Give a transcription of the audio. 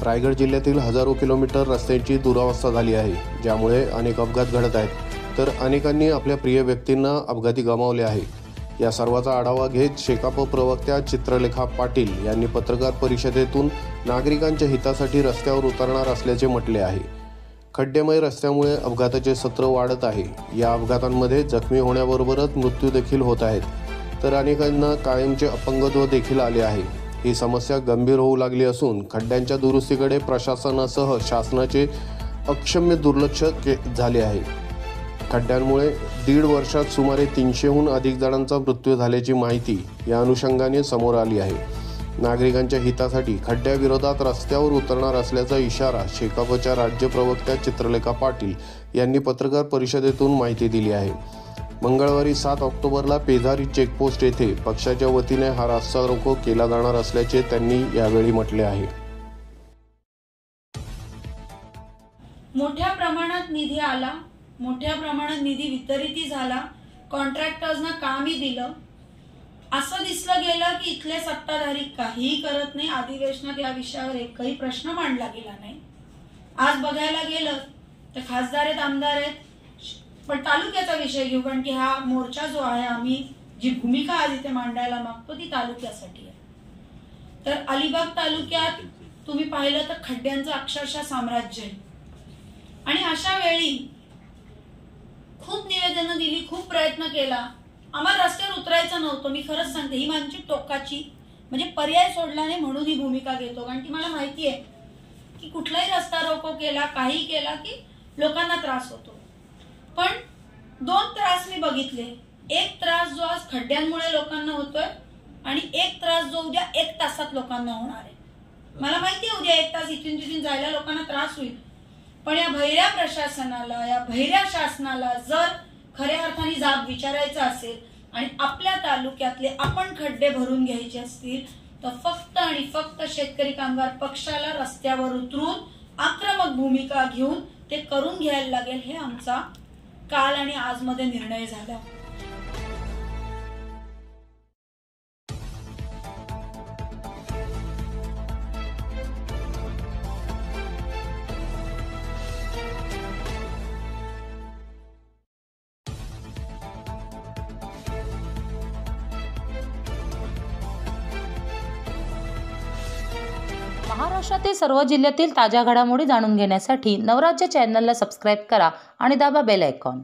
रायगड जिल्ह्यातील हजारो किलोमीटर रस्त्यांची दुरावस्था झाली आहे, ज्यामुळे अनेक अपघात घडत आहेत, तर अनेकांनी आपल्या प्रिय व्यक्तींना अपघाती गमावले आहे। या सर्वाचा आढावा घेत शेकाप प्रवक्त्या चित्रलेखा पाटील यांनी पत्रकार परिषदेतून नागरिकांच्या हितासाठी रस्त्यावर उतरणार असल्याचे म्हटले आहे। खड्डेमय रस्त्यामुळे अपघाताचे सत्र वाढत आहे। या अपघातांमध्ये जखमी होण्याबरोबरच मृत्यू देखील होत आहेत, तर अनेकांना कायमचे अपंगत्व देखील आले आहे। ही समस्या गंभीर होऊ लागली असून खड्ड्यांच्या दुरुस्तीकडे प्रशासनासह शासनाचे अक्षम्य दुर्लक्ष झाले आहे। खड्ड्यांमुळे 1.5 वर्षात सुमारे 300हून अधिक जणांचा मृत्यू झाल्याची माहिती या अनुषंगाने समोर आली आहे। नागरिकांच्या हितासाठी खड्ड्याविरोधात रस्त्यावर उतरणार असल्याचा इशारा शेकापच्या राज्य प्रवक्त्या चित्रलेखा पाटील यांनी पत्रकार परिषदेतून माहिती दिली आहे। मंगळवारी 7 ऑक्टोबरला पेजारी चेकपोस्ट येथे पक्षाच्या वतीने हा रास्ता रोको केला जाणार असल्याचे त्यांनी यावेळी म्हटले आहे। मोठ्या प्रमाणात निधी आला, मोठ्या प्रमाणात निधी वितरित झाला, कॉन्ट्रॅक्टर्सना कामही दिलं। असं दिसलं गेलं की इथले सत्ताधारी काहीही करत नाही। अधिवेशनात या विषयावर एकही प्रश्न मांडला गेला नाही। आज बघायला गेलं तर खासदार आहेत, आमदार आहेत, पण तालुक्याचा विषय घेऊ, कारण की हा मोर्चा जो आहे, आम्ही जी भूमिका आज इथे मांडायला मागतो ती तालुक्यासाठी आहे। तर अलिबाग तालुक्यात तुम्ही पाहिलं तर खड्ड्यांचं अक्षरशः साम्राज्य आहे आणि अशा वेळी खूप निवेदनं दिली, खूप प्रयत्न केला। आम्हाला रस्त्यावर उतरायचं नव्हतं, मी खरंच सांगते, ही माझी टोकाची म्हणजे पर्याय सोडला नाही म्हणून ही भूमिका घेतो, कारण की मला माहिती आहे की कुठलाही रस्ता रोको केला, काही केला की लोकांना त्रास होतो। पण 2 त्रास मी बघितले। एक त्रास जो आज खड्ड्यांमुळे लोकांना होतोय आणि एक त्रास जो उद्या 1 तासात लोकांना होणार आहे। मला माहिती आहे उद्या 1 तास इथून तिथून जायला लोकांना त्रास होईल, पण या भैऱ्या प्रशासनाला, या भैऱ्या शासनाला जर खऱ्या अर्थाने जाब विचारायचा असेल आणि आपल्या तालुक्यातले आपण खड्डे भरून घ्यायचे असतील तर फक्त आणि फक्त शेतकरी कामगार पक्षाला रस्त्यावर उतरून आक्रमक भूमिका घेऊन ते करून घ्यायला लागेल। हे आमचा काल आणि आज मध्ये निर्णय झाला। महाराष्ट्रातील सर्व जिल्ह्यातील ताज्या घडामोडी जाणून घेण्यासाठी नवराज्य चॅनलला सबस्क्राईब करा आणि दाबा बेल आयकॉन।